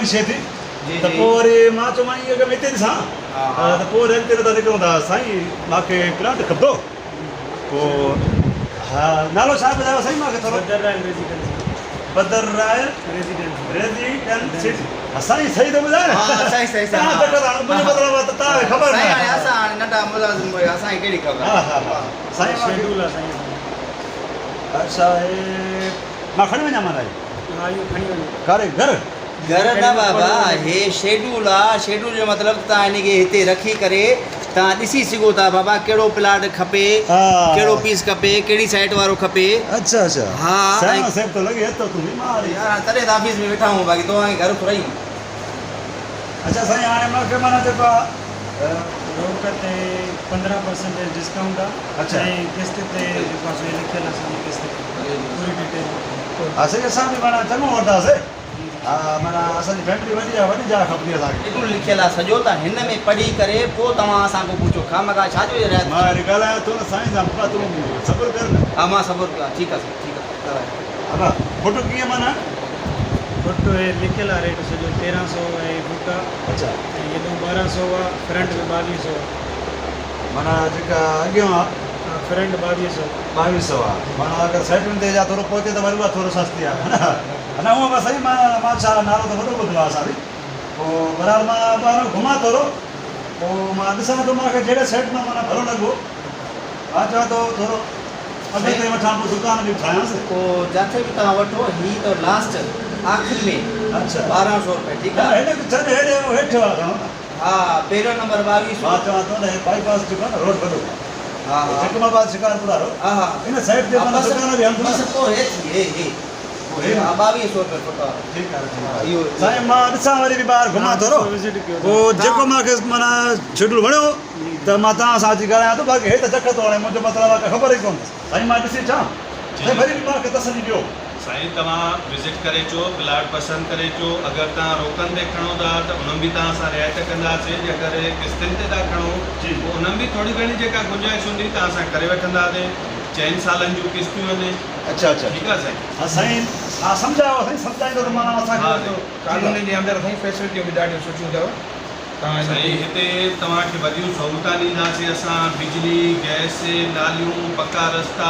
वाली शइ थी त पोइ वरी मां चयोमांइ ईअं अगरि हिते ॾिसां त पोइ रेंट ते निकिरूं था साईं मूंखे प्लाट खपंदो पोइ हा नालो छा ॿुधायो साईं मूंखे थोरो बदर राय रेज़िडेंसी साईं सही थो ॿुधाए न सही तव्हां मुंहिंजो मतिलबु आहे त तव्हांखे ख़बर न आहे असां हाणे नंढा मुलाज़िम असांखे कहिड़ी ख़बर साईं शेड्यूल आहे साईं अच्छा मां खणी वञा माना हा इहो खणी वञो कारे घर घर न बाबा हे शेड्यूल आहे शेड्यूल जो मतिलबु तव्हां हिनखे हिते रखी करे तव्हां ॾिसी सघो था बाबा कहिड़ो प्लाट खपे कहिड़ो पीस खपे कहिड़ी साइड वारो खपे अच्छा अच्छा हा सेब तो लॻे तो तूं बीमार यार तॾहिं त ऑफिस में वेठा आहियूं बाक़ी तव्हांखे घर घुरायूं अच्छा साईं हाणे मूंखे माना जेको आहे रोक ते 15% डिस्काउंट आहे अच्छा ऐं किस्त ते जेको आहे लिखियलु आहे असांजी किस्त पूरी डिटेल असां असां बि माना चङो वठंदासीं हा माना असांजी फैमिली वॾी आहे वॾी जॻह खपंदी असांखे एतिरो लिखियलु आहे सॼो त हिन में पढ़ी करे पोइ तव्हां असांखां पुछो खामखा छा जो मां वरी ॻाल्हायां थो न साईं सां बाबा तूं सब्र कर न हा मां सब्र कयो ठीकु आहे ठीकु आहे हा फोटो कीअं माना फोटो हे लिखियलु आहे रेट सॼो 1300 ऐं फुट आहे अच्छा ऐं हेॾो 1200 आहे फ्रंट में 2200 आहे माना जेका अॻियां आहे फ्रंट 2200 2200 आहे माना अगरि सेटिंग ते जा थोरो पहुचे त वरी उहा थोरो सस्ती आहे न उहो बसि साईं मां छा नालो त वॾो ॿुधो आहे असां बि पोइ बराबरि मां ॿाहिरि घुमां थोरो पोइ मां ॾिसां थो मूंखे जहिड़े सेट में माना भलो लॻो मां चवां थो थोरो अॻिते वठां पोइ दुकान बि ठाहियांसि पोइ जिथे बि तव्हां वठो हीअ त लास्ट आख़िरि में अच्छा 1200 रुपए ठीकु आहे हिन छॾ हेॾे हेठि आहे हा पहिरियों नंबर 2200 मां चवां थो न बाईपास जेको आहे न रोड वॾो हा जकमाबाद शिकारपुर वारो हा हा हिन साइड ते माना दुकान बि हलंदो बसि पोइ हे हा 2200 रुपए फुट ठीकु आहे इहो साईं मां ॾिसां वरी बि ॿाहिरि घुमां थोरो विज़िट कयो पोइ जेको मूंखे माना शेड्यूल वणियो त मां तव्हां सां अची ॻाल्हायां थो बाक़ी हे त चक थो हाणे मुंहिंजो मतिलबु आहे ख़बर ई कोन साईं मां ॾिसी अचां साईं वरी बि मूंखे तसली ॾियो साईं तव्हां विज़िट करे अचो प्लाट पसंदि करे अचो अगरि तव्हां रोकनि ते खणो था त उन्हनि बि तव्हां सां रिआयत कंदासीं जे अगरि किस्तनि ते था खणो जी पोइ उन्हनि बि थोरी घणी जेका गुंजाइश हूंदी तव्हां सां करे वठंदासीं 4 सालनि जूं किस्तियूं आहिनि अच्छा अच्छा ठीकु आहे साईं हा साईं हा सम्झायो साईं सम्झाईंदो त माना असांखे कानून जे अंदरि साईं फैसिलिटियूं बि ॾाढियूं सुठियूं अथव तव्हां साईं हिते तव्हांखे वॾियूं सहूलियतां ॾींदासीं असां बिजली गैस नालियूं पका रस्ता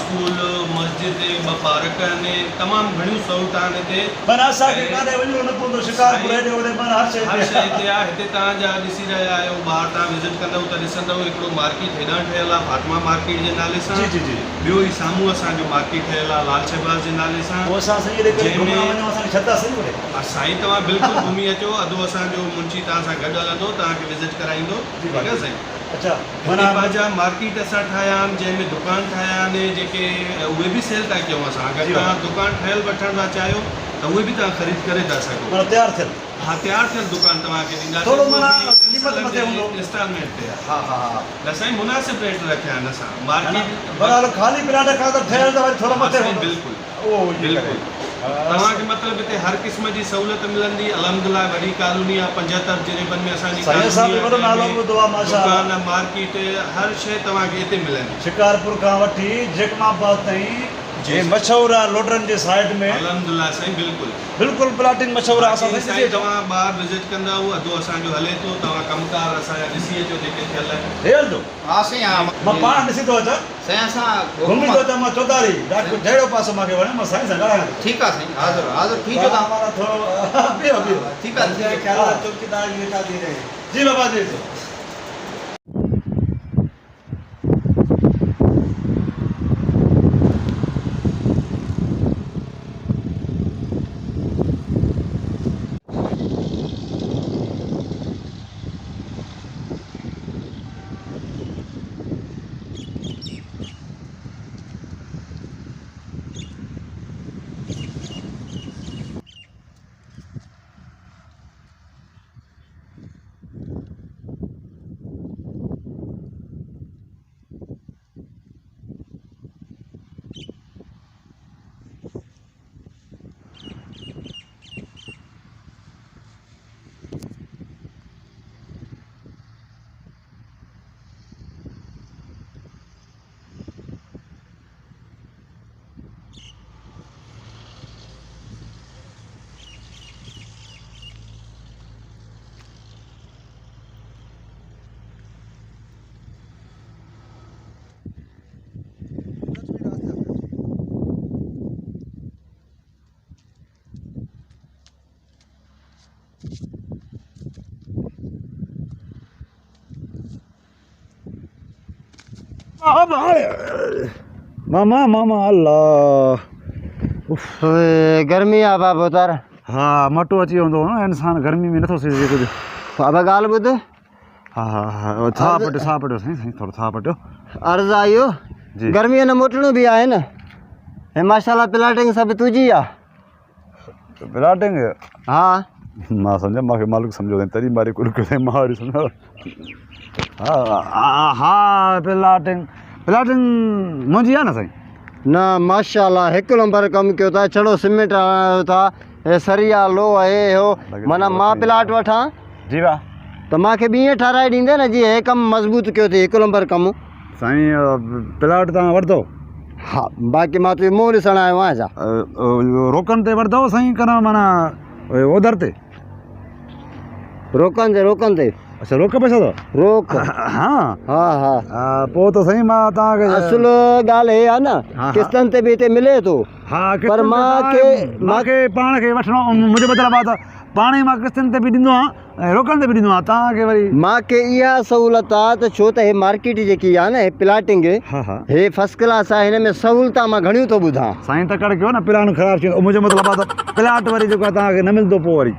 स्कूल मस्जिद 2 पार्क आहिनि तमामु घणियूं सहूलियतां आहिनि हिते माना असांखे काॾे वञिणो न पवंदो शिकारपुर हेॾे होॾे माना हर शइ हर शइ हिते आहे हिते तव्हां जा ॾिसी रहिया आहियो ॿाहिरि तव्हां विज़िट कंदव त ॾिसंदव हिकिड़ो मार्केट हेॾां ठहियलु आहे फातिमा मार्केट जे नाले सां जी जी जी ॿियो ई साम्हूं असांजो मार्केट ठहियलु आहे लाल शहबाज जे नाले सां पोइ असां साईं हेॾे करे घुमण वञूं असांखे छॾंदा सही वठे साईं तव्हां बिल्कुलु घुमी अचो अधु असांजो मुंशी तव्हां सां गॾु हलंदो तव्हांखे विज़िट कराईंदो ठीकु आहे साईं अच्छा माना पंहिंजा मार्केट असां ठाहिया आहिनि जंहिंमें दुकान ठाहिया आहिनि जेके उहे बि सेल था कयूं असां अगरि तव्हां दुकान ठहियलु वठणु था चाहियो त उहे बि तव्हां ख़रीद करे था सघो माना तयारु थियलु हा तयारु थियलु दुकान तव्हांखे थोरो माना ॾींदासीं क़ीमत मथे हूंदो इंस्टॉलमेंट ते आहे हा हा हा त साईं मुनासिब रेट रखिया आहिनि असां मार्केट बराबरि ख़ाली प्लाट खां त ठहियलु त वरी थोरो मथे हूंदो बिल्कुलु उहो बिल्कुलु तव्हांखे मतिलबु हिते हर क़िस्म जी सहूलियत मिलंदी अलहमदिल्ला वॾी कॉलोनी आहे 75 जिरेबनि में असांजी साईं साहब बि वॾो नालो ॿुधो आहे माशाअल्लाह दुकान मार्केट हर शइ तव्हांखे हिते मिलंदी शिकारपुर खां वठी जकमाबाद ताईं जे मशहूरु आहे लोडरनि जे साइड में अलहमदिल्ला साईं बिल्कुलु बिल्कुलु प्लाटिंग मशहूरु आहे असां साईं तव्हां ॿाहिरि विज़िट कंदव अधु असांजो हले थो तव्हां कमकार असांजा ॾिसी अचो जेके थियल आहिनि हे हलंदो हा साईं हा मां पाण ॾिसी थो अचां साईं असां घुमी थो अचां मां चौधारी ॾाढो जहिड़ो पासो मूंखे वणे मां साईं सां ॻाल्हायां ठीकु आहे साईं हाज़िर थी जो तव्हां माना थोरो बीहो बीहो ठीकु आहे ख़्याल चौकीदार जी वेठा थी रहे जी बाबा जी मामा मामा अल्लाह गर्मी आहे बाबा उतार हा मटो अची वेंदो न इंसान गर्मी में नथो सही कुझु बाबा ॻाल्हि ॿुध हा हा हा था पटियो साईं साईं थोरो था पटियो अर्ज़ु आहे इहो जी गर्मीअ न मोटणो बि आहे न हे माशाल्लाह प्लाटिंग सभु तुंहिंजी आहे प्लाटिंग हा मां सम्झा मूंखे मालिक सम्झो तॾहिं मारी कुल करे मां वरी सम्झो हा हा प्लाटिंग प्लाटिंग मुंहिंजी आहे न साईं न माशाल्लाह हिकु नंबर कमु कयो था छड़ो सीमेंट हणायो था हे सरिया लो आहे हो माना मां प्लाट वठां जी वाह त मूंखे ॿीअं ठाराए ॾींदे न जीअं हे कमु मज़बूत कयो अथई हिकु नंबर कमु साईं प्लाट तव्हां वठंदो हा बाक़ी मां तुंहिंजो मुंहुं ॾिसणु आयो आहियां छा रोकनि ते वठंदो साईं कन माना ओधर ते रोकनि ते अच्छा रोक पैसा अथव रोक हा हा हा पोइ त साईं मां तव्हांखे असुल ॻाल्हि हे आहे न किस्तनि ते बि हिते मिले थो हा पर मूंखे पाण खे वठिणो मुंहिंजो मतिलबु आहे त पाण ई मां किस्तनि ते बि ॾींदो आहियां ऐं रोकनि ते बि ॾींदो आहियां तव्हांखे वरी मूंखे इहा सहूलियत आहे त छो त हे मार्केट जेकी आहे न हे प्लाटिंग हा हा हे फर्स्ट क्लास आहे हिन में सहूलियत मां घणियूं थो ॿुधां साईं तकड़ कयो न प्लान ख़राबु थी वेंदो मुंहिंजो मतिलबु आहे त प्लाट वरी जेको आहे तव्हांखे न मिलंदो पोइ वरी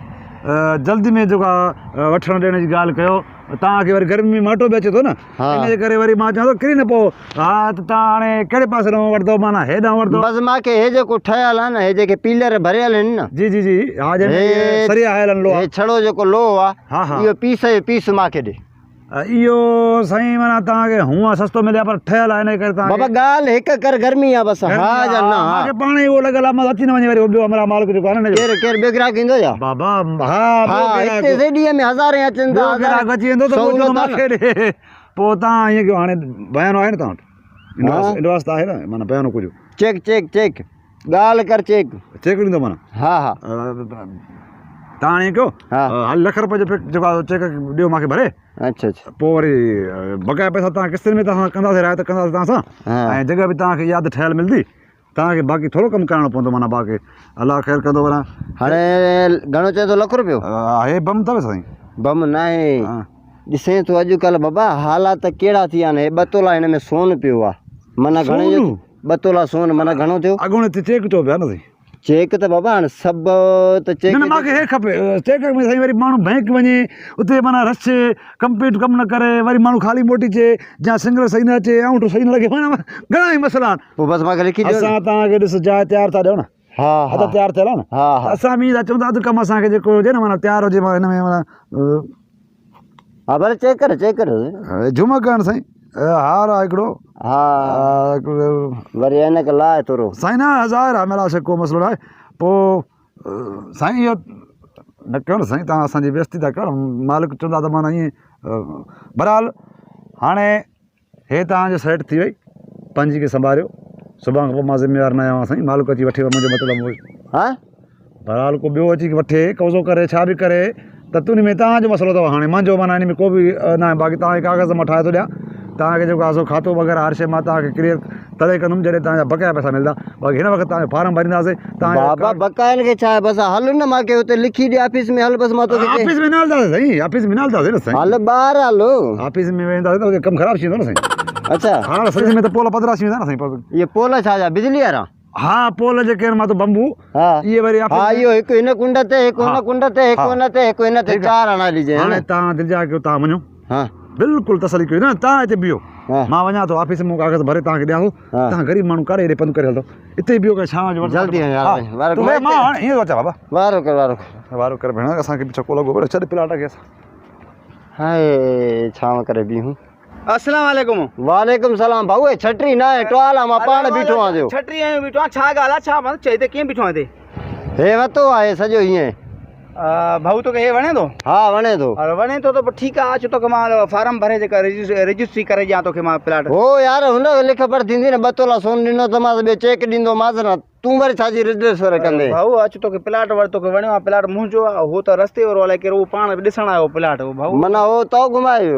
जल्दी में जेको आहे वठण ॾियण जी ॻाल्हि कयो तव्हांखे वरी गर्मी में माटो बि अचे थो न इनजे करे वरी मां चवां थो किरी न पोइ हा त तव्हां हाणे कहिड़े पासे ॾांहुं वठंदो माना हेॾां वठंदो बसि मूंखे हे जेको ठहियलु आहे न हे जेके पीलर भरियल आहिनि न जी जी जी हा सरिया हयल लो हे छड़ो जेको लो आहे हा हा इहो पीस मूंखे ॾे इहो साईं माना तव्हांखे हूअं सस्तो मिले पर ठहियल आहे इन करे तव्हां बाबा ॻाल्हि हिकु कर गर्मी आहे बसि हा जा न मूंखे पाण ई उहो लॻल आहे मां अची न वञे वरी ॿियो हमारा मालिक जेको आहे न केरु ॿियो ग्राहक ईंदो छा बाबा हा हिते ॾींहं में हज़ारे अचनि था ग्राहक अची वेंदो त पोइ मूंखे ॾे पोइ तव्हां ईअं कयो हाणे बयानो आहे न तव्हां वटि इंडवास त आहे न माना बयानो कुझु चेक ॻाल्हि कर चेक ॾींदो माना हा हा तव्हां ईअं कयो हा हल लख रुपए जो जेको आहे चेक ॾियो मूंखे भरे अच्छा अच्छा पोइ वरी बक़ाया पैसा तव्हां किस्तनि में तव्हां कंदासीं रायत कंदासीं तव्हां सां ऐं जॻह बि तव्हांखे यादि ठहियलु मिलंदी तव्हांखे बाक़ी थोरो कमु करिणो पवंदो माना बाक़ी अलाह ख़ैरु कंदो वञा हाणे घणो चए थो लख रुपियो हे बम अथव साईं बम न आहे ॾिसे थो अॼुकल्ह बाबा हालात कहिड़ा थी विया आहिनि हे 2 तोला हिन में सोन पियो आहे माना घणे 2 तोला सोन माना घणो थियो अॻूणे ते चेक चओ पिया न साईं चेक त बाबा हाणे सभु त चेक न मूंखे हे खपे चेक में साईं वरी माण्हू बैंक वञे उते माना रश कंप्लीट कमु न करे वरी माण्हू ख़ाली मोटी अचे या सिंगल सही न अचे ऐं सही न लॻे माना घणा ई मसइला आहिनि पोइ बसि मूंखे लिखी ॾियो असां तव्हांखे ॾिस जाइ तयारु था ॾियो न हा हा तयारु थियल आहे न हा हा असां बि था चऊं था अधु कमु असांखे जेको हुजे न माना तयारु हुजे मां हिन में माना हा भले चेक कर झुमक आहिनि साईं हार आहे हिकिड़ो हा वरी हिनखे लाहे थोरो साईं न 1000 आहे मेरा को मसइलो न आहे पोइ साईं इहो न कयो न साईं तव्हां असांजी बेइज़ती था कयो मालिक चवंदा त माना ईअं बहरहाल हाणे हे तव्हांजो सेट थी वई पंहिंजी खे संभालियो सुभाणे खां पोइ मां ज़िम्मेवारु न आहियां साईं मालिक अची वठे मुंहिंजो मतिलबु हा बहरहाल को ॿियो अची वठे कब्ज़ो करे छा बि करे त तुंहिंजी में तव्हांजो मसइलो अथव हाणे मुंहिंजो माना हिन में को बि न आहे बाक़ी तव्हांखे कागज़ मां ठाहे थो ॾियां तव्हांखे जेको आहे सो खातो वग़ैरह हर शइ मां तव्हांखे क्लियर तॾहिं कंदुमि जॾहिं तव्हांजा बक़ाया पैसा मिलंदा बाक़ी हिन वक़्तु तव्हांजो फार्म भरींदासीं बाबा बक़ायनि खे छा आहे बसि हल न मूंखे हुते लिखी ॾे ऑफिस में हल बसि मां तोखे ऑफिस में न हलंदासीं साईं ऑफिस में न हलंदासीं न साईं हल ॿाहिरि हलो ऑफिस में वेंदासीं त कमु ख़राबु थी वेंदो न साईं अच्छा हा फ्रिज में त पोल पधरा थी वेंदा न साईं इहे पोल छा बिजली वारा हा पोल जेके आहिनि मां त बंबू हा इहे वरी हा इहो हिकु हिन कुंड ते हिकु हुन कुंड ते हिकु हुन ते हिकु हिन ते 4 हणा ॾिजे हाणे तव्हां दिलि जा कयो तव्हां वञो हा बिल्कुलु तसली कयो न तव्हां हिते बीहो हा मां वञा थो ऑफिस में कागज़ भरे तव्हांखे ॾियां थो तव्हां ग़रीब माण्हू करे हेॾे पंधु करे हलंदो हिते बीहो करे शाम जो जल्दी मां हाणे ईअं थो अचां बाबा वारो कर भेण असांखे बि चको लॻो छॾ प्लाट खे असां हाय छांव करे बीहूं अस्सलाम वालेकुम वालेकुम सलाम भाऊ हे छटरी न आहे टोल आहे मां पाण बीठो आहियां छटरी ऐं बीठो आहियां छा ॻाल्हि आहे छा मतलब चई ते कीअं बीठो आहे हे वतो आहे सॼो हीअं भाऊ तोखे हे वणे थो हा वणे थो वणे थो त पोइ ठीकु आहे अचो तोखे मां फार्म भरे जेका रजिस्ट्री करे ॾियां तोखे मां प्लाट हो यार हुन लिख पढ़ थींदी न 2 तोला सोन ॾिनो त मां ॿियो चेक ॾींदोमांसि न तूं वरी छाजी रजिस्टर कंदे भाऊ अचो तोखे प्लाट वरी तोखे वणियो आहे प्लाट मुंहिंजो आहे हो त रस्ते वारो अलाए कहिड़ो पाण ॾिसण आयो प्लाट भाऊ माना हो तो घुमायो